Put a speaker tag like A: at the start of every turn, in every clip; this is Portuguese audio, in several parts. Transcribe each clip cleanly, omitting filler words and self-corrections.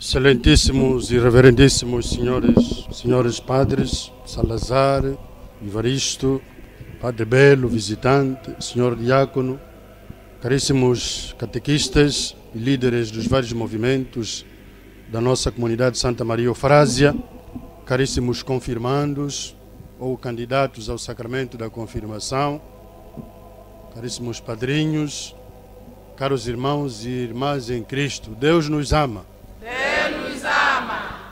A: Excelentíssimos e reverendíssimos senhores padres, Salazar, Ivaristo, Padre Belo, visitante, senhor diácono, caríssimos catequistas e líderes dos vários movimentos da nossa comunidade Santa Maria Eufrásia, caríssimos confirmandos ou candidatos ao sacramento da confirmação, caríssimos padrinhos, caros irmãos e irmãs em Cristo, Deus nos ama.
B: Deus nos ama.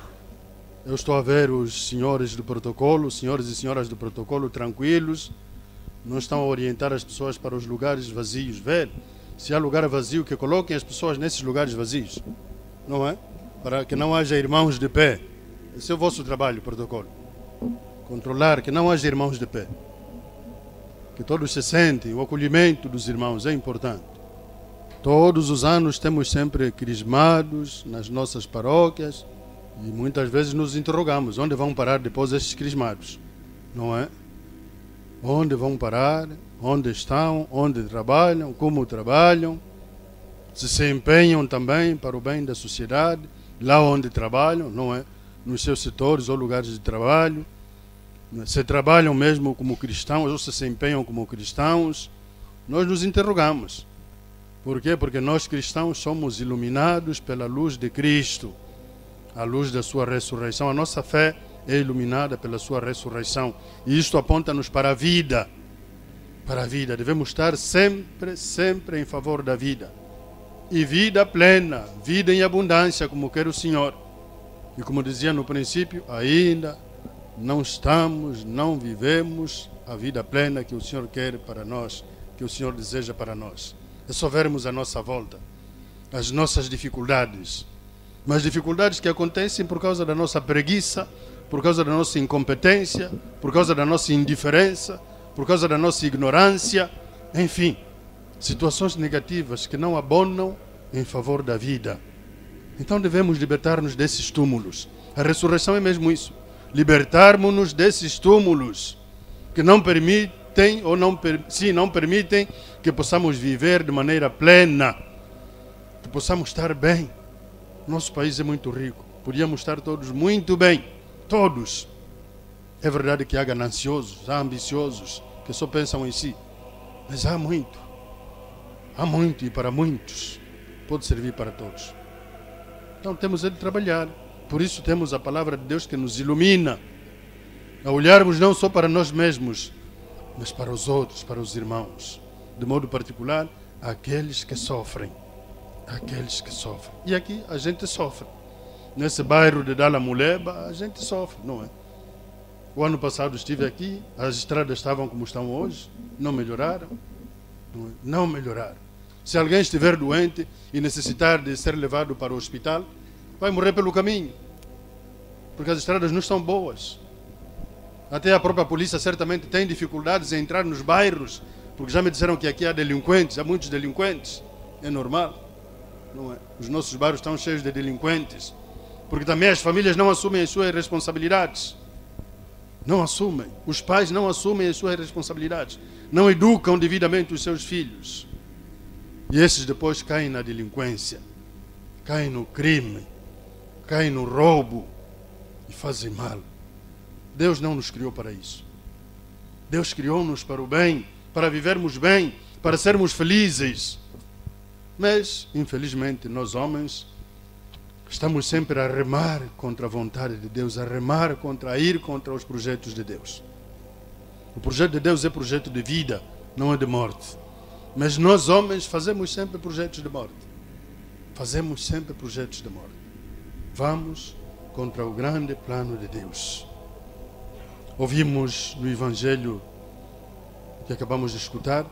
A: Eu estou a ver os senhores do protocolo, senhores e senhoras do protocolo tranquilos, não estão a orientar as pessoas para os lugares vazios. Ver se há lugar vazio, que coloquem as pessoas nesses lugares vazios, não é? Para que não haja irmãos de pé. Esse é o vosso trabalho, protocolo. Controlar que não haja irmãos de pé. Que todos se sentem, o acolhimento dos irmãos é importante. Todos os anos temos sempre crismados nas nossas paróquias e muitas vezes nos interrogamos onde vão parar depois estes crismados, não é? Onde vão parar, onde estão, onde trabalham, como trabalham, se empenham também para o bem da sociedade, lá onde trabalham, não é? Nos seus setores ou lugares de trabalho, se trabalham mesmo como cristãos ou se empenham como cristãos. Nós nos interrogamos. Por quê? Porque nós cristãos somos iluminados pela luz de Cristo, a luz da sua ressurreição. A nossa fé é iluminada pela sua ressurreição. E isto aponta-nos para a vida. Para a vida. Devemos estar sempre em favor da vida. E vida plena, vida em abundância, como quer o Senhor. E como dizia no princípio, ainda não vivemos a vida plena que o Senhor quer para nós, que o Senhor deseja para nós. É só vermos a nossa volta, as nossas dificuldades, mas dificuldades que acontecem por causa da nossa preguiça, por causa da nossa incompetência, por causa da nossa indiferença, por causa da nossa ignorância, enfim, situações negativas que não abonam em favor da vida. Então devemos libertar-nos desses túmulos. A ressurreição é mesmo isso, libertarmos-nos desses túmulos que não permitem ou não permitem que possamos viver de maneira plena, que possamos estar bem. Nosso país é muito rico, podíamos estar todos muito bem, todos. É verdade que há gananciosos, há ambiciosos, que só pensam em si, mas há muito e para muitos, pode servir para todos. Então temos de trabalhar, por isso temos a palavra de Deus que nos ilumina, a olharmos não só para nós mesmos, mas para os outros, para os irmãos, de modo particular, aqueles que sofrem. Aqueles que sofrem. E aqui a gente sofre. Nesse bairro de Dalamuleba, a gente sofre, não é? O ano passado estive aqui, as estradas estavam como estão hoje, não melhoraram. Não melhoraram. Se alguém estiver doente e necessitar de ser levado para o hospital, vai morrer pelo caminho, porque as estradas não estão boas. Até a própria polícia certamente tem dificuldades em entrar nos bairros, porque já me disseram que aqui há delinquentes, há muitos delinquentes. É normal, não é? Os nossos bairros estão cheios de delinquentes, porque também as famílias não assumem as suas responsabilidades. Não assumem. Os pais não assumem as suas responsabilidades. Não educam devidamente os seus filhos. E esses depois caem na delinquência, caem no crime, caem no roubo e fazem mal. Deus não nos criou para isso. Deus criou-nos para o bem, para vivermos bem, para sermos felizes. Mas, infelizmente, nós homens estamos sempre a remar contra a vontade de Deus, a ir contra os projetos de Deus. O projeto de Deus é projeto de vida, não é de morte. Mas nós homens fazemos sempre projetos de morte. Fazemos sempre projetos de morte. Vamos contra o grande plano de Deus. Ouvimos no Evangelho que acabamos de escutar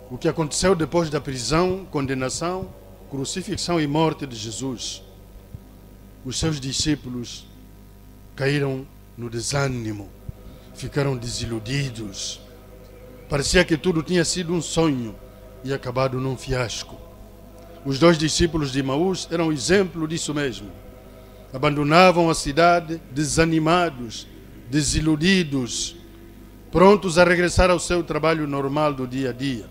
A: o que aconteceu depois da prisão, condenação, crucifixão e morte de Jesus. Os seus discípulos caíram no desânimo, ficaram desiludidos. Parecia que tudo tinha sido um sonho e acabado num fiasco. Os 2 discípulos de Emaús eram exemplo disso mesmo. Abandonavam a cidade desanimados, desiludidos, prontos a regressar ao seu trabalho normal do dia a dia,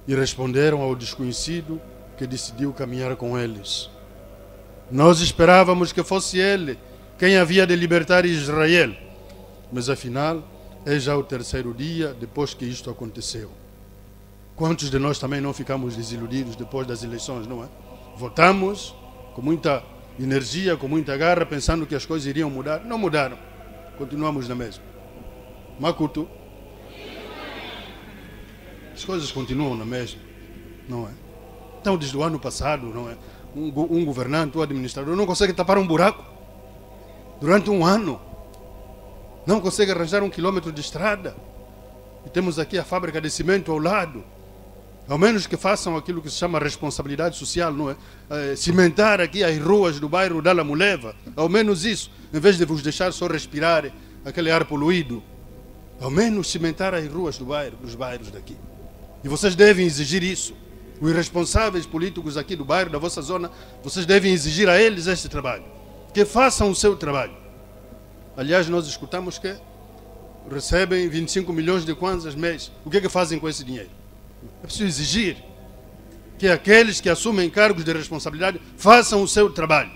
A: e responderam ao desconhecido que decidiu caminhar com eles. Nós esperávamos que fosse ele quem havia de libertar Israel. Mas afinal, é já o terceiro dia depois que isto aconteceu. Quantos de nós também não ficamos desiludidos depois das eleições, não é? Votamos com muita energia, com muita garra, pensando que as coisas iriam mudar. Não mudaram. Continuamos na mesma. Makuto. As coisas continuam na mesma, não é? Então, desde o ano passado, não é? Um governante, um administrador, não consegue tapar um buraco durante um ano. Não consegue arranjar 1 quilômetro de estrada. E temos aqui a fábrica de cimento ao lado. Ao menos que façam aquilo que se chama responsabilidade social, não é? Cimentar aqui as ruas do bairro da Lamuleva. Ao menos isso, em vez de vos deixar só respirar aquele ar poluído. Ao menos cimentar as ruas do bairro, dos bairros daqui. E vocês devem exigir isso. Os responsáveis políticos aqui do bairro, da vossa zona, vocês devem exigir a eles este trabalho. Que façam o seu trabalho. Aliás, nós escutamos que recebem 25 milhões de kwanzas mês. O que é que fazem com esse dinheiro? É preciso exigir que aqueles que assumem cargos de responsabilidade façam o seu trabalho.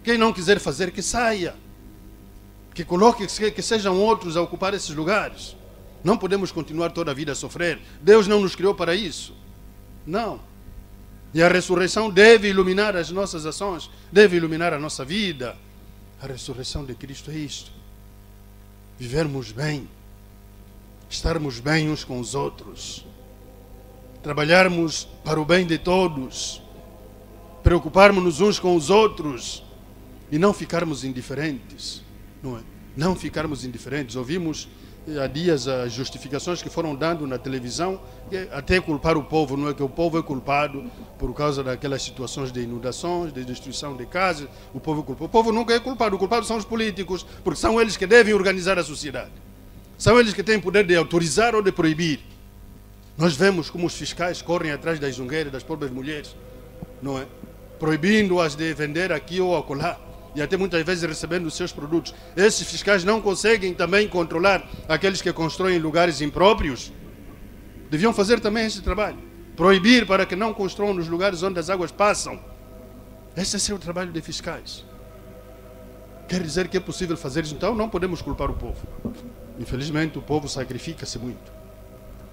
A: Quem não quiser fazer, que saia. Que coloque, que sejam outros a ocupar esses lugares. Não podemos continuar toda a vida a sofrer. Deus não nos criou para isso. Não. E a ressurreição deve iluminar as nossas ações, deve iluminar a nossa vida. A ressurreição de Cristo é isto. Vivermos bem, estarmos bem uns com os outros, trabalharmos para o bem de todos, preocuparmos-nos uns com os outros e não ficarmos indiferentes, não é? Não ficarmos indiferentes. Ouvimos há dias as justificações que foram dando na televisão, até culpar o povo, não é que o povo é culpado por causa daquelas situações de inundações, de destruição de casas, o povo é culpado. O povo nunca é culpado, o culpado são os políticos, porque são eles que devem organizar a sociedade. São eles que têm poder de autorizar ou de proibir. Nós vemos como os fiscais correm atrás das zungueiras, das pobres mulheres, não é? Proibindo-as de vender aqui ou acolá. E até muitas vezes recebendo os seus produtos. Esses fiscais não conseguem também controlar aqueles que constroem lugares impróprios? Deviam fazer também esse trabalho. Proibir para que não construam nos lugares onde as águas passam. Esse é o seu trabalho de fiscais. Quer dizer que é possível fazer isso? Então não podemos culpar o povo. Infelizmente o povo sacrifica-se muito.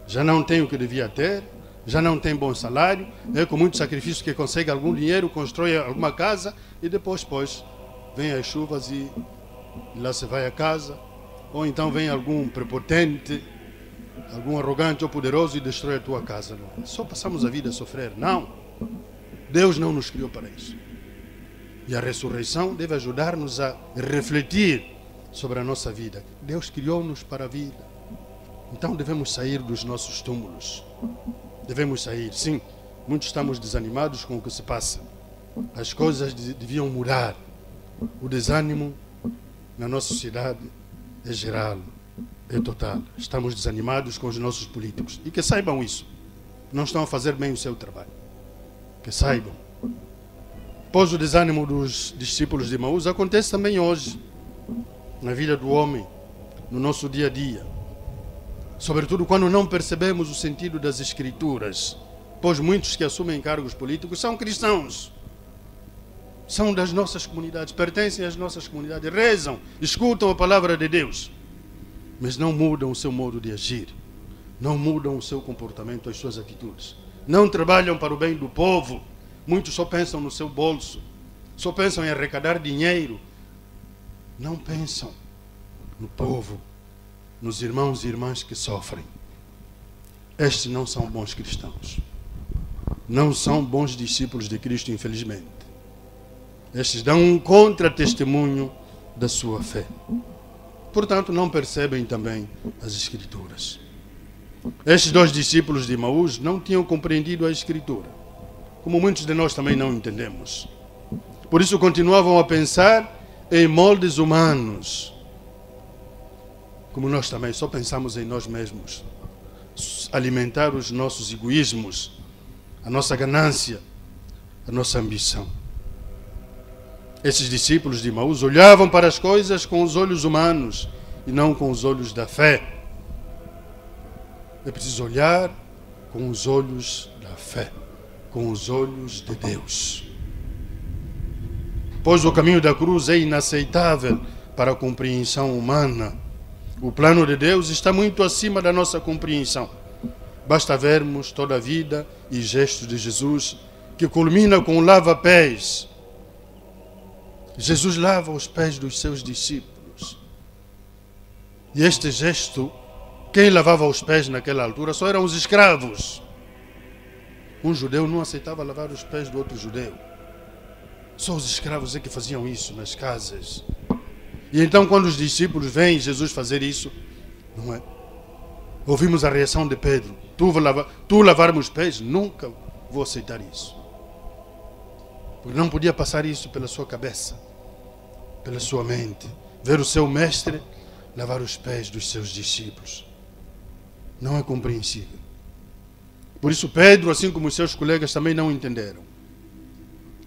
A: Já não tem o que devia ter, já não tem bom salário, é com muito sacrifício que consegue algum dinheiro, constrói alguma casa e depois, vem as chuvas e lá se vai a casa, ou então vem algum prepotente, algum arrogante ou poderoso e destrói a tua casa. Não. Só passamos a vida a sofrer. Não. Deus não nos criou para isso. E a ressurreição deve ajudar-nos a refletir sobre a nossa vida. Deus criou-nos para a vida. Então devemos sair dos nossos túmulos. Devemos sair. Sim, muitos estamos desanimados com o que se passa. As coisas deviam mudar. O desânimo na nossa sociedade é geral, é total. Estamos desanimados com os nossos políticos. E que saibam isso. Não estão a fazer bem o seu trabalho. Que saibam. Pois o desânimo dos discípulos de Emaús acontece também hoje, na vida do homem, no nosso dia a dia. Sobretudo quando não percebemos o sentido das Escrituras. Pois muitos que assumem cargos políticos são cristãos. São das nossas comunidades, pertencem às nossas comunidades, rezam, escutam a palavra de Deus, mas não mudam o seu modo de agir, não mudam o seu comportamento, as suas atitudes, não trabalham para o bem do povo. Muitos só pensam no seu bolso, só pensam em arrecadar dinheiro, não pensam no povo, nos irmãos e irmãs que sofrem. Estes não são bons cristãos, não são bons discípulos de Cristo, infelizmente. Estes dão um contra-testemunho da sua fé. Portanto, não percebem também as Escrituras. Estes dois discípulos de Emaús não tinham compreendido a Escritura, como muitos de nós também não entendemos. Por isso continuavam a pensar em moldes humanos, como nós também só pensamos em nós mesmos, alimentar os nossos egoísmos, a nossa ganância, a nossa ambição. Esses discípulos de Emaús olhavam para as coisas com os olhos humanos e não com os olhos da fé. É preciso olhar com os olhos da fé, com os olhos de Deus. pois o caminho da cruz é inaceitável para a compreensão humana. O plano de Deus está muito acima da nossa compreensão. Basta vermos toda a vida e gestos de Jesus, que culmina com o lava-pés. Jesus lava os pés dos seus discípulos. E este gesto, quem lavava os pés naquela altura só eram os escravos. Um judeu não aceitava lavar os pés do outro judeu. Só os escravos é que faziam isso nas casas. E então, quando os discípulos veem Jesus fazer isso, não é? Ouvimos a reação de Pedro. Tu lavar-me os pés? Nunca vou aceitar isso. Porque não podia passar isso pela sua cabeça, pela sua mente. Ver o seu mestre lavar os pés dos seus discípulos. Não é compreensível. Por isso Pedro, assim como os seus colegas, também não entenderam.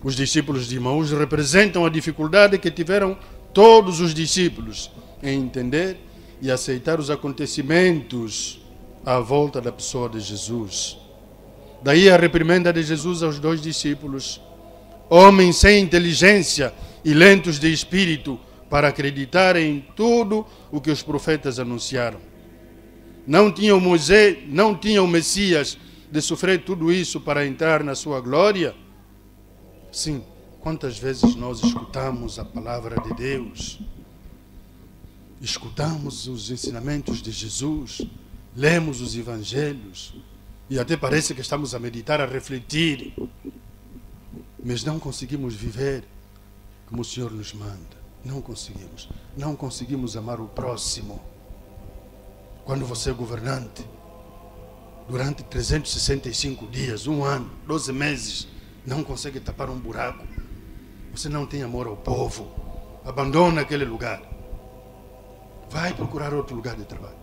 A: Os discípulos de Emaús representam a dificuldade que tiveram todos os discípulos em entender e aceitar os acontecimentos à volta da pessoa de Jesus. Daí a reprimenda de Jesus aos 2 discípulos: homens sem inteligência e lentos de espírito para acreditar em tudo o que os profetas anunciaram. Não tinha o Messias de sofrer tudo isso para entrar na sua glória? Sim, quantas vezes nós escutamos a palavra de Deus, escutamos os ensinamentos de Jesus, lemos os evangelhos e até parece que estamos a meditar, a refletir, mas não conseguimos viver como o Senhor nos manda. Não conseguimos. Não conseguimos amar o próximo. Quando você é governante, durante 365 dias, 1 ano, 12 meses, não consegue tapar um buraco, você não tem amor ao povo, abandona aquele lugar. Vai procurar outro lugar de trabalho.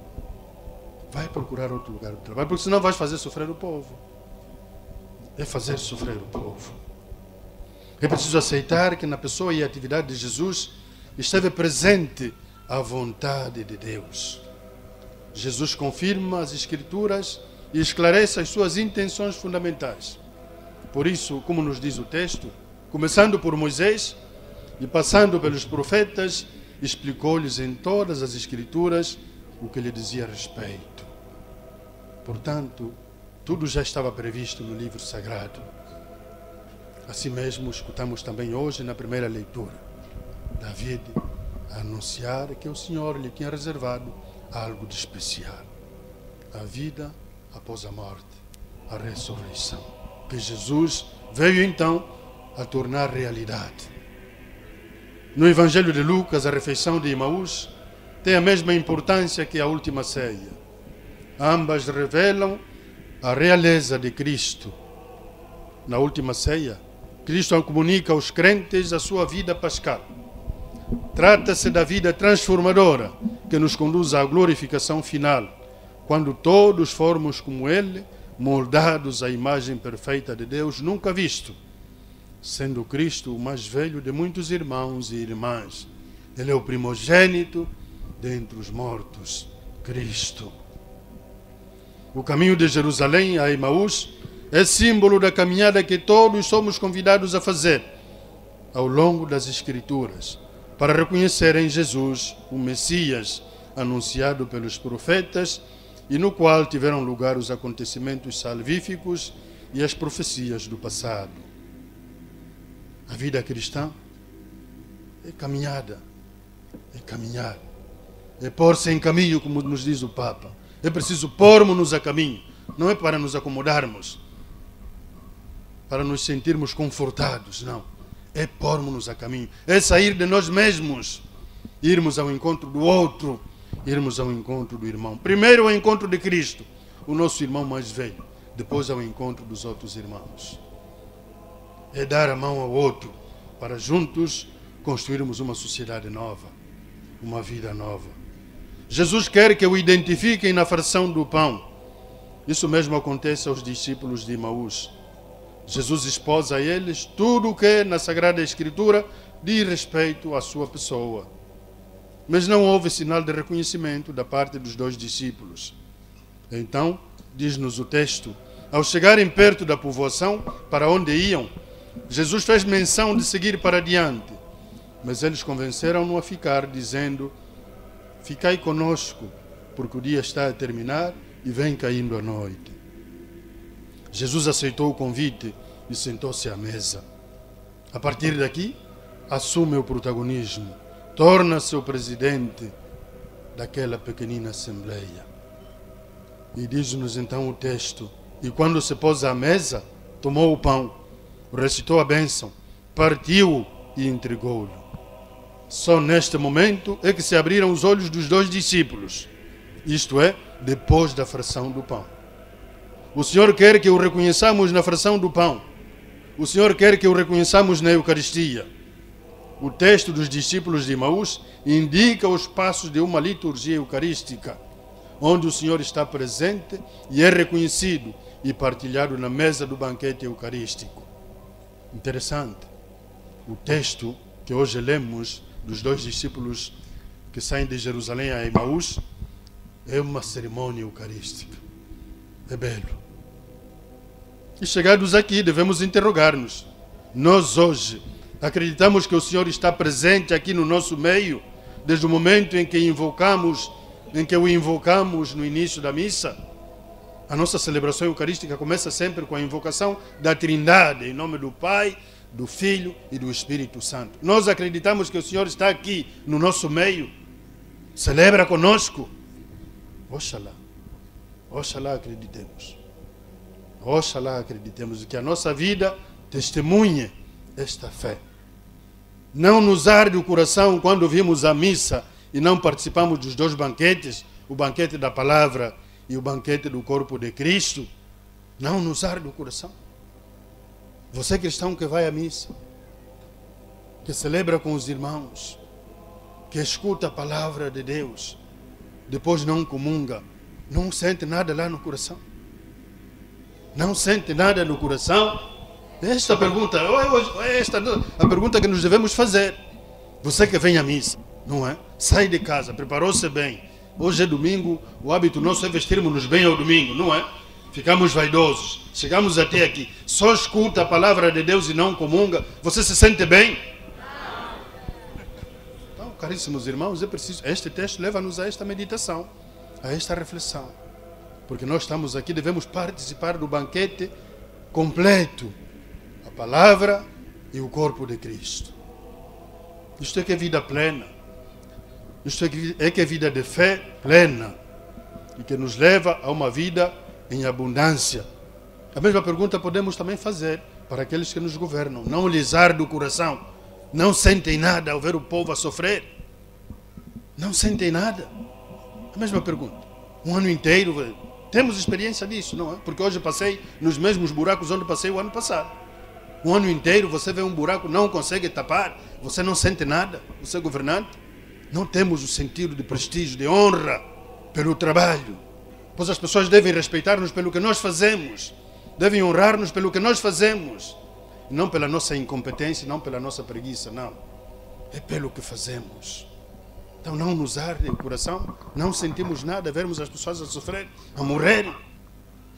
A: Vai procurar outro lugar de trabalho, porque senão vais fazer sofrer o povo. É fazer sofrer o povo. É preciso aceitar que na pessoa e atividade de Jesus esteve presente a vontade de Deus. Jesus confirma as Escrituras e esclarece as suas intenções fundamentais. Por isso, como nos diz o texto, começando por Moisés e passando pelos profetas, explicou-lhes em todas as Escrituras o que lhe dizia a respeito. Portanto, tudo já estava previsto no livro sagrado. Assim mesmo, escutamos também hoje na primeira leitura David a anunciar que o Senhor lhe tinha reservado algo de especial: a vida após a morte, a ressurreição, que Jesus veio então a tornar realidade. No Evangelho de Lucas, a refeição de Emaús tem a mesma importância que a última ceia. Ambas revelam a realeza de Cristo. Na última ceia, Cristo comunica aos crentes a sua vida pascal. Trata-se da vida transformadora que nos conduz à glorificação final, quando todos formos como Ele, moldados à imagem perfeita de Deus nunca visto, sendo Cristo o mais velho de muitos irmãos e irmãs. Ele é o primogênito dentre os mortos, Cristo. O caminho de Jerusalém a Emaús é símbolo da caminhada que todos somos convidados a fazer ao longo das Escrituras, para reconhecer em Jesus o Messias anunciado pelos profetas e no qual tiveram lugar os acontecimentos salvíficos e as profecias do passado. A vida cristã é caminhada, é caminhar, é pôr-se em caminho, como nos diz o Papa. É preciso pormos-nos a caminho, não é para nos acomodarmos, para nos sentirmos confortados, não. É pormos-nos a caminho, é sair de nós mesmos, irmos ao encontro do outro, irmos ao encontro do irmão. Primeiro ao encontro de Cristo, o nosso irmão mais velho, depois ao encontro dos outros irmãos. É dar a mão ao outro, para juntos construirmos uma sociedade nova, uma vida nova. Jesus quer que o identifiquem na fração do pão. Isso mesmo acontece aos discípulos de Emaús. Jesus expôs a eles tudo o que na Sagrada Escritura diz respeito à sua pessoa. Mas não houve sinal de reconhecimento da parte dos 2 discípulos. Então, diz-nos o texto, ao chegarem perto da povoação para onde iam, Jesus fez menção de seguir para diante Mas eles convenceram-no a ficar, dizendo: ficai conosco, porque o dia está a terminar e vem caindo a noite. Jesus aceitou o convite e sentou-se à mesa. A partir daqui, assume o protagonismo, torna-se o presidente daquela pequenina assembleia. E diz-nos então o texto: e quando se pôs à mesa, tomou o pão, recitou a bênção, partiu-o e entregou-lhe. Só neste momento é que se abriram os olhos dos 2 discípulos, isto é, depois da fração do pão. O Senhor quer que o reconheçamos na fração do pão. O Senhor quer que o reconheçamos na Eucaristia. O texto dos discípulos de Emaús indica os passos de uma liturgia eucarística, onde o Senhor está presente e é reconhecido e partilhado na mesa do banquete eucarístico. Interessante. O texto que hoje lemos dos 2 discípulos que saem de Jerusalém a Emaús é uma cerimônia eucarística. É belo. E chegados aqui, devemos interrogar-nos. Nós hoje acreditamos que o Senhor está presente aqui no nosso meio, desde o momento em que o invocamos no início da missa? A nossa celebração eucarística começa sempre com a invocação da Trindade, em nome do Pai, do Filho e do Espírito Santo. Nós acreditamos que o Senhor está aqui no nosso meio, celebra conosco. Oxalá acreditemos. Oxalá acreditemos que a nossa vida testemunhe esta fé. Não nos arde o coração quando vimos a missa e não participamos dos 2 banquetes, o banquete da palavra e o banquete do corpo de Cristo. Não nos arde o coração. Você cristão que vai à missa, que celebra com os irmãos, que escuta a palavra de Deus, depois não comunga, não sente nada lá no coração? Não sente nada no coração? Esta pergunta, a pergunta que nos devemos fazer. Você que vem à missa, não é? Sai de casa, preparou-se bem. Hoje é domingo, o hábito nosso é vestirmos-nos bem ao domingo, não é? Ficamos vaidosos, chegamos até aqui, só escuta a palavra de Deus e não comunga. Você se sente bem? Então, caríssimos irmãos, é preciso. Este texto leva-nos a esta meditação, a esta reflexão. Porque nós estamos aqui, devemos participar do banquete completo, a palavra e o corpo de Cristo. Isto é que é vida plena. Isto é que é vida de fé plena e que nos leva a uma vida em abundância. A mesma pergunta podemos também fazer para aqueles que nos governam. Não lhes arde o coração? Não sentem nada ao ver o povo a sofrer? Não sentem nada? A mesma pergunta. Um ano inteiro, temos experiência disso, não é? Porque hoje passei nos mesmos buracos onde passei o ano passado. Um ano inteiro você vê um buraco, não consegue tapar, você não sente nada, você é governante. Não temos o sentido de prestígio, de honra pelo trabalho. Pois as pessoas devem respeitar-nos pelo que nós fazemos, devem honrar-nos pelo que nós fazemos, não pela nossa incompetência, não pela nossa preguiça, não. É pelo que fazemos. Então não nos arde o coração, não sentimos nada, vermos as pessoas a sofrer, a morrer,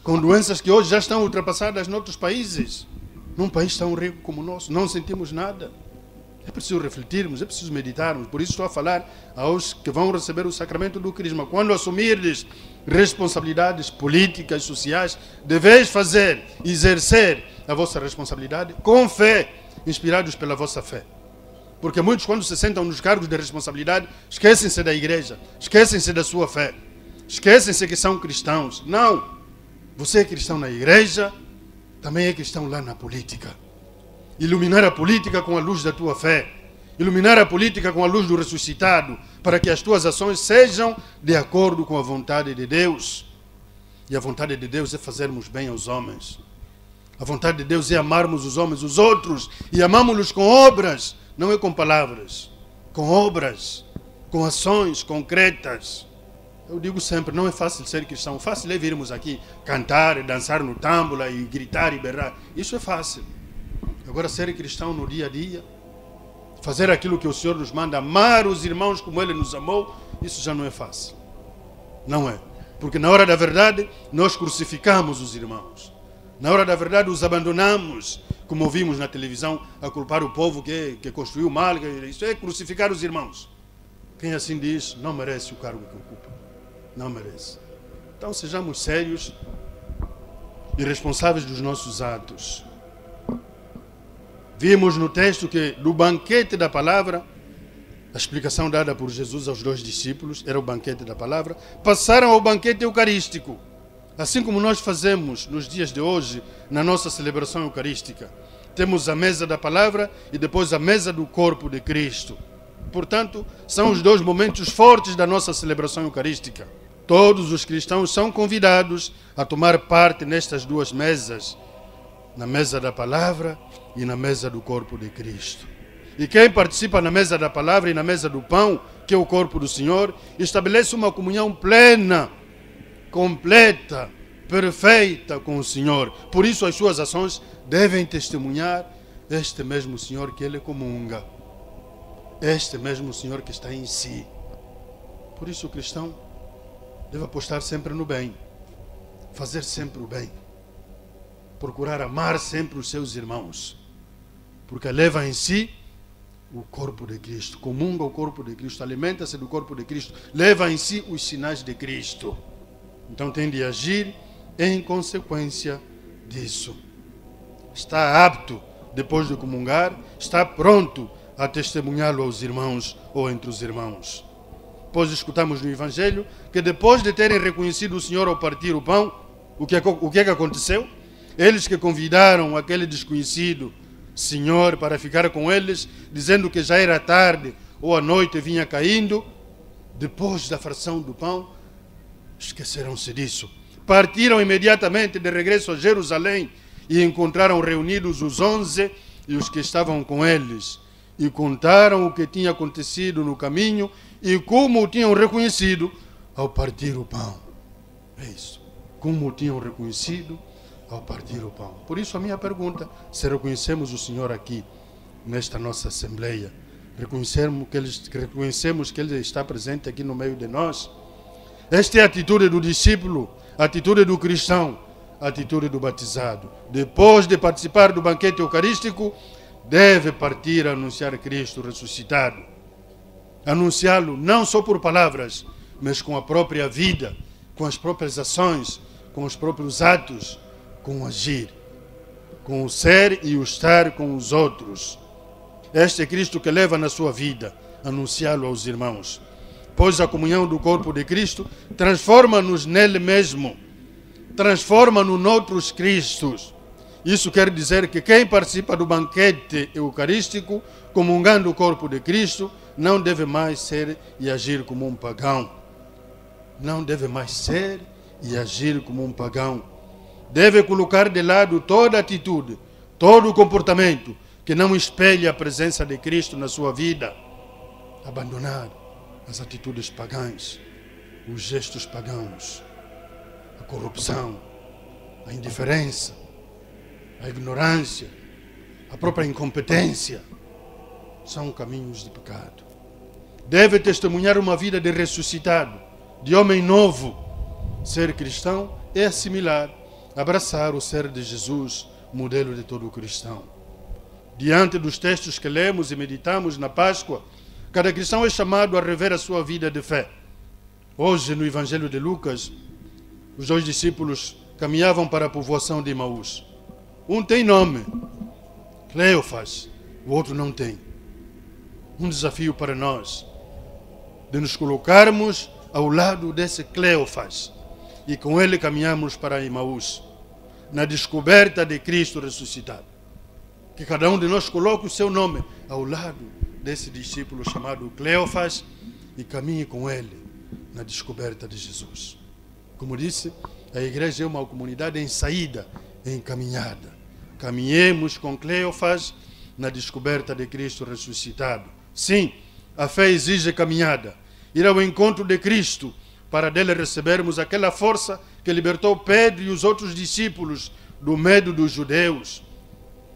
A: com doenças que hoje já estão ultrapassadas noutros países. Num país tão rico como o nosso, não sentimos nada. É preciso refletirmos, é preciso meditarmos. Por isso estou a falar aos que vão receber o sacramento do Crisma. Quando assumirdes responsabilidades políticas, sociais, deveis fazer, exercer a vossa responsabilidade com fé, inspirados pela vossa fé. Porque muitos, quando se sentam nos cargos de responsabilidade, esquecem-se da igreja, esquecem-se da sua fé, esquecem-se que são cristãos. Não! Você é cristão na igreja, também é cristão lá na política. Iluminar a política com a luz da tua fé. Iluminar a política com a luz do ressuscitado, para que as tuas ações sejam de acordo com a vontade de Deus. E a vontade de Deus é fazermos bem aos homens. A vontade de Deus é amarmos os homens, os outros, e amamos-los com obras, não é com palavras, com obras, com ações concretas. Eu digo sempre, não é fácil ser cristão. Fácil é virmos aqui cantar, dançar no tâmbula e gritar e berrar. Isso é fácil. Agora, ser cristão no dia a dia, fazer aquilo que o Senhor nos manda, amar os irmãos como Ele nos amou, isso já não é fácil. Não é. Porque na hora da verdade, nós crucificamos os irmãos. Na hora da verdade os abandonamos, como ouvimos na televisão, a culpar o povo que construiu mal, isso é crucificar os irmãos. Quem assim diz, não merece o cargo que ocupa. Não merece. Então sejamos sérios e responsáveis dos nossos atos. Vimos no texto que do banquete da palavra, a explicação dada por Jesus aos 2 discípulos, era o banquete da palavra, passaram ao banquete eucarístico. Assim como nós fazemos nos dias de hoje, na nossa celebração eucarística. Temos a mesa da palavra e depois a mesa do corpo de Cristo. Portanto, são os 2 momentos fortes da nossa celebração eucarística. Todos os cristãos são convidados a tomar parte nestas 2 mesas, na mesa da palavra e na mesa do corpo de Cristo. E quem participa na mesa da palavra e na mesa do pão, que é o corpo do Senhor, estabelece uma comunhão plena, completa, perfeita com o Senhor. Por isso as suas ações devem testemunhar este mesmo Senhor que ele comunga, este mesmo Senhor que está em si. Por isso o cristão deve apostar sempre no bem, fazer sempre o bem, procurar amar sempre os seus irmãos, porque leva em si o corpo de Cristo, comunga o corpo de Cristo, alimenta-se do corpo de Cristo, leva em si os sinais de Cristo. Então tem de agir em consequência disso. Está apto, depois de comungar, está pronto a testemunhá-lo aos irmãos ou entre os irmãos. Pois escutamos no Evangelho que depois de terem reconhecido o Senhor ao partir o pão, o que é que aconteceu? Eles que convidaram aquele desconhecido Senhor para ficar com eles, dizendo que já era tarde ou a noite vinha caindo, depois da fração do pão, esqueceram-se disso. Partiram imediatamente de regresso a Jerusalém e encontraram reunidos os 11 e os que estavam com eles. E contaram o que tinha acontecido no caminho e como o tinham reconhecido ao partir o pão. É isso. Como o tinham reconhecido ao partir o pão. Por isso a minha pergunta, se reconhecemos o Senhor aqui, nesta nossa Assembleia, reconhecemos que Ele está presente aqui no meio de nós, esta é a atitude do discípulo, a atitude do cristão, a atitude do batizado. Depois de participar do banquete eucarístico, deve partir a anunciar Cristo ressuscitado. Anunciá-lo não só por palavras, mas com a própria vida, com as próprias ações, com os próprios atos, com o agir, com o ser e o estar com os outros. Este é Cristo que leva na sua vida, anunciá-lo aos irmãos. Pois a comunhão do corpo de Cristo transforma-nos nele mesmo, transforma-nos noutros Cristos. Isso quer dizer que quem participa do banquete eucarístico, comungando o corpo de Cristo, não deve mais ser e agir como um pagão. Não deve mais ser e agir como um pagão. Deve colocar de lado toda atitude, todo o comportamento que não espelhe a presença de Cristo na sua vida. Abandonar as atitudes pagãs, os gestos pagãos, a corrupção, a indiferença, a ignorância, a própria incompetência, são caminhos de pecado. Deve testemunhar uma vida de ressuscitado, de homem novo. Ser cristão é assimilar, abraçar o ser de Jesus, modelo de todo cristão. Diante dos textos que lemos e meditamos na Páscoa, cada cristão é chamado a rever a sua vida de fé. Hoje, no Evangelho de Lucas, os 2 discípulos caminhavam para a povoação de Emaús. Um tem nome, Cleofas, o outro não tem. Um desafio para nós, de nos colocarmos ao lado desse Cleofas e com ele caminhamos para Emaús, na descoberta de Cristo ressuscitado. Que cada um de nós coloque o seu nome ao lado desse discípulo chamado Cleofas e caminhe com ele na descoberta de Jesus. Como disse, a igreja é uma comunidade em saída, em caminhada. Caminhemos com Cleofas na descoberta de Cristo ressuscitado. Sim, a fé exige caminhada. Ir ao encontro de Cristo para dele recebermos aquela força que libertou Pedro e os outros discípulos do medo dos judeus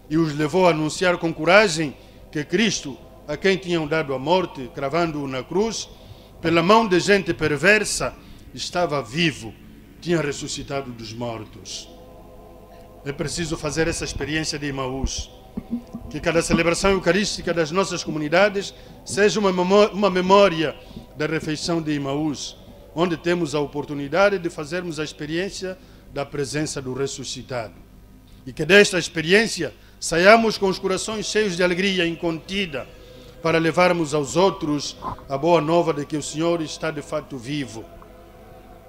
A: e os levou a anunciar com coragem que Cristo, a quem tinham dado a morte, cravando-o na cruz, pela mão de gente perversa, estava vivo, tinha ressuscitado dos mortos. É preciso fazer essa experiência de Emaús. Que cada celebração eucarística das nossas comunidades seja uma memória da refeição de Emaús, onde temos a oportunidade de fazermos a experiência da presença do ressuscitado. E que desta experiência saiamos com os corações cheios de alegria incontida para levarmos aos outros a boa nova de que o Senhor está de fato vivo.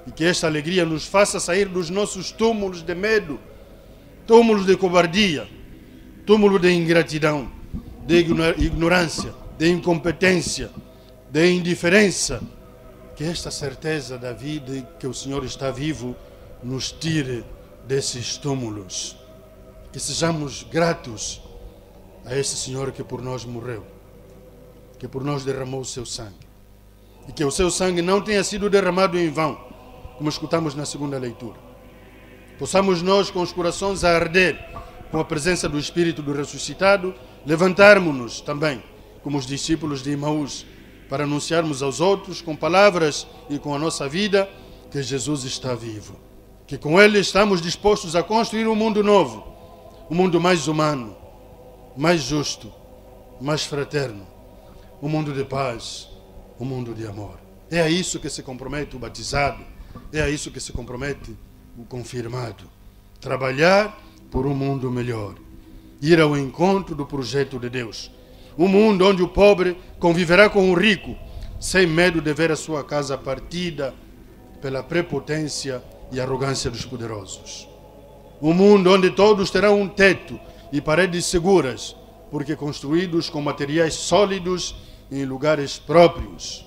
A: E que esta alegria nos faça sair dos nossos túmulos de medo, túmulos de covardia, túmulo de ingratidão, de ignorância, de incompetência, de indiferença. Que esta certeza da vida que o Senhor está vivo nos tire desses túmulos. Que sejamos gratos a esse Senhor que por nós morreu, que por nós derramou o seu sangue. E que o seu sangue não tenha sido derramado em vão, como escutamos na segunda leitura. Possamos nós, com os corações a arder, com a presença do Espírito do ressuscitado, levantarmos-nos também, como os discípulos de Emaús, para anunciarmos aos outros, com palavras e com a nossa vida, que Jesus está vivo. Que com Ele estamos dispostos a construir um mundo novo, um mundo mais humano, mais justo, mais fraterno, um mundo de paz, um mundo de amor. É a isso que se compromete o batizado, é a isso que se compromete o confirmado. Trabalhar por um mundo melhor, ir ao encontro do projeto de Deus. Um mundo onde o pobre conviverá com o rico, sem medo de ver a sua casa partida pela prepotência e arrogância dos poderosos. Um mundo onde todos terão um teto e paredes seguras, porque construídos com materiais sólidos em lugares próprios.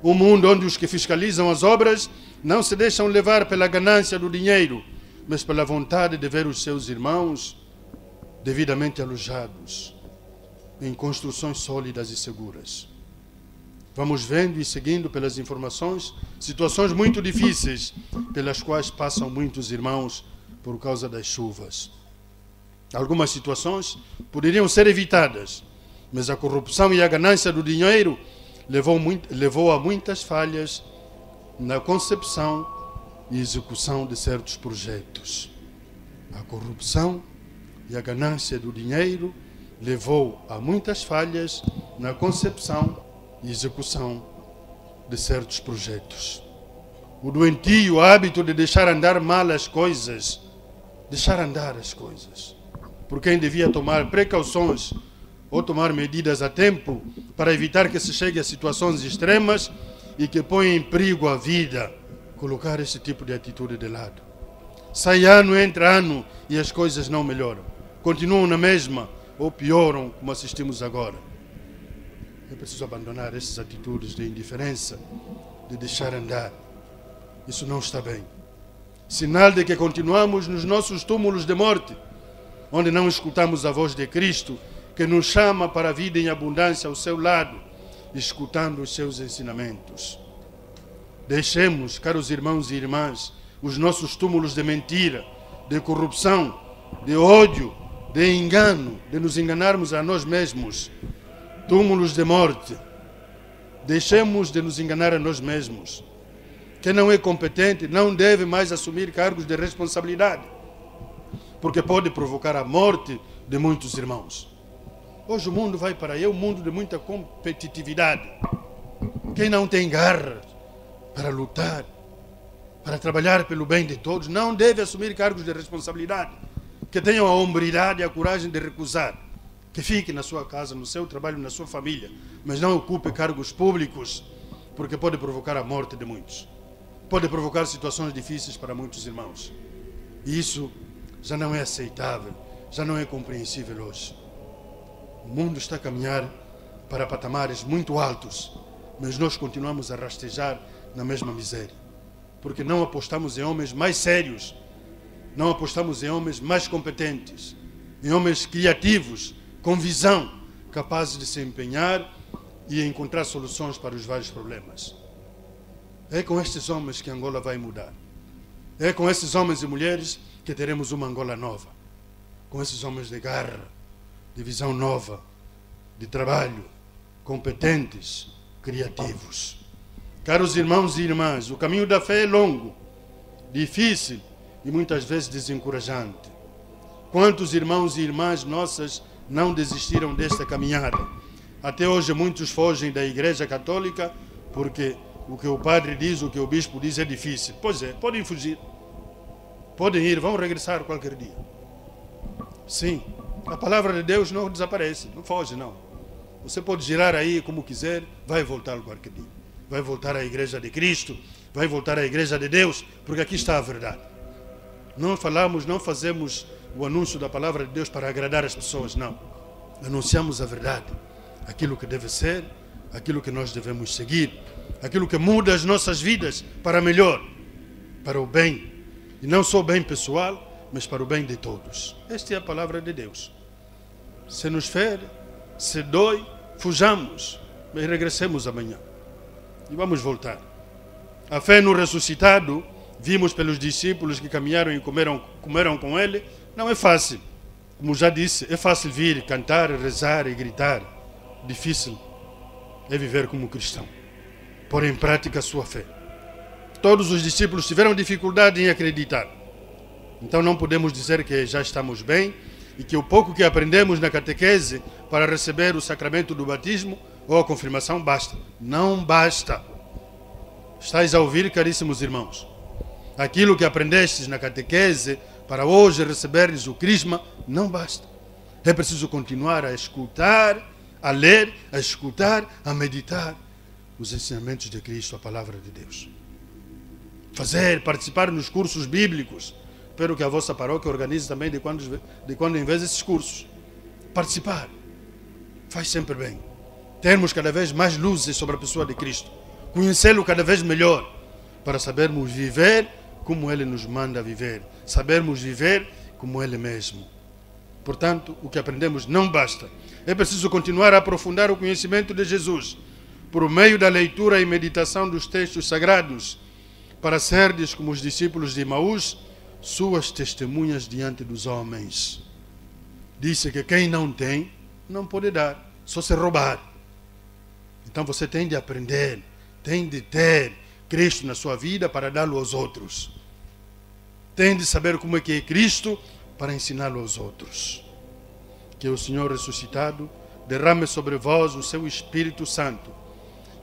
A: Um mundo onde os que fiscalizam as obras não se deixam levar pela ganância do dinheiro, mas pela vontade de ver os seus irmãos devidamente alojados em construções sólidas e seguras. Vamos vendo e seguindo pelas informações situações muito difíceis pelas quais passam muitos irmãos por causa das chuvas. Algumas situações poderiam ser evitadas, mas a corrupção e a ganância do dinheiro levou a muitas falhas na concepção e execução de certos projetos. A corrupção e a ganância do dinheiro levou a muitas falhas na concepção e execução de certos projetos. O doentio hábito de deixar andar mal as coisas, deixar andar as coisas, por quem devia tomar precauções ou tomar medidas a tempo para evitar que se chegue a situações extremas e que põem em perigo a vida, colocar esse tipo de atitude de lado. Sai ano, entra ano e as coisas não melhoram. Continuam na mesma ou pioram, como assistimos agora. É preciso abandonar essas atitudes de indiferença, de deixar andar. Isso não está bem. Sinal de que continuamos nos nossos túmulos de morte, onde não escutamos a voz de Cristo, que nos chama para a vida em abundância ao seu lado, escutando os seus ensinamentos. Deixemos, caros irmãos e irmãs, os nossos túmulos de mentira, de corrupção, de ódio, de engano, de nos enganarmos a nós mesmos, túmulos de morte. Deixemos de nos enganar a nós mesmos. Quem não é competente não deve mais assumir cargos de responsabilidade, porque pode provocar a morte de muitos irmãos. Hoje o mundo vai para aí, é um mundo de muita competitividade. Quem não tem garra para lutar, para trabalhar pelo bem de todos, não deve assumir cargos de responsabilidade. Que tenham a hombridade e a coragem de recusar. Que fique na sua casa, no seu trabalho, na sua família, mas não ocupe cargos públicos, porque pode provocar a morte de muitos. Pode provocar situações difíceis para muitos irmãos. E isso já não é aceitável, já não é compreensível hoje. O mundo está a caminhar para patamares muito altos, mas nós continuamos a rastejar na mesma miséria, porque não apostamos em homens mais sérios, não apostamos em homens mais competentes, em homens criativos, com visão, capazes de se empenhar e encontrar soluções para os vários problemas. É com estes homens que Angola vai mudar. É com esses homens e mulheres que teremos uma Angola nova. Com esses homens de garra, de visão nova, de trabalho, competentes, criativos. Caros irmãos e irmãs, o caminho da fé é longo, difícil e muitas vezes desencorajante. Quantos irmãos e irmãs nossas não desistiram desta caminhada? Até hoje muitos fogem da Igreja Católica porque o que o padre diz, o que o bispo diz é difícil. Pois é, podem fugir. Podem ir, vão regressar qualquer dia. Sim, a palavra de Deus não desaparece, não foge não. Você pode girar aí como quiser, vai voltar qualquer dia. Vai voltar à Igreja de Cristo, vai voltar à Igreja de Deus, porque aqui está a verdade. Não falamos, não fazemos o anúncio da palavra de Deus para agradar as pessoas, não. Anunciamos a verdade, aquilo que deve ser, aquilo que nós devemos seguir, aquilo que muda as nossas vidas para melhor, para o bem. E não só o bem pessoal, mas para o bem de todos. Esta é a palavra de Deus. Se nos fere, se dói, fujamos, mas regressemos amanhã. E vamos voltar. A fé no ressuscitado, vimos pelos discípulos que caminharam e comeram com ele, não é fácil. Como já disse, é fácil vir, cantar, rezar e gritar. Difícil é viver como cristão, pôr em prática a sua fé. Todos os discípulos tiveram dificuldade em acreditar. Então não podemos dizer que já estamos bem e que o pouco que aprendemos na catequese para receber o sacramento do batismo ou a confirmação basta. Não basta. Estais a ouvir, caríssimos irmãos? Aquilo que aprendestes na catequese para hoje receberes o crisma não basta. É preciso continuar a escutar, a ler, a escutar, a meditar os ensinamentos de Cristo, a palavra de Deus. Participar nos cursos bíblicos. Espero que a vossa paróquia organize também de quando em vez esses cursos. Participar faz sempre bem. Termos cada vez mais luzes sobre a pessoa de Cristo. Conhecê-lo cada vez melhor, para sabermos viver como Ele nos manda viver. Sabermos viver como Ele mesmo. Portanto, o que aprendemos não basta. É preciso continuar a aprofundar o conhecimento de Jesus, por meio da leitura e meditação dos textos sagrados, para serdes, como os discípulos de Emaús, suas testemunhas diante dos homens. Disse que quem não tem, não pode dar, só se roubar. Então você tem de aprender, tem de ter Cristo na sua vida para dá-lo aos outros. Tem de saber como é que é Cristo para ensiná-lo aos outros. Que o Senhor ressuscitado derrame sobre vós o seu Espírito Santo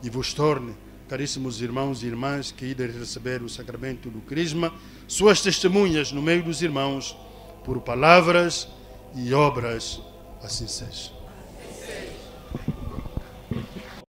A: e vos torne, caríssimos irmãos e irmãs que idem receber o sacramento do crisma, suas testemunhas no meio dos irmãos, por palavras e obras, assim seja.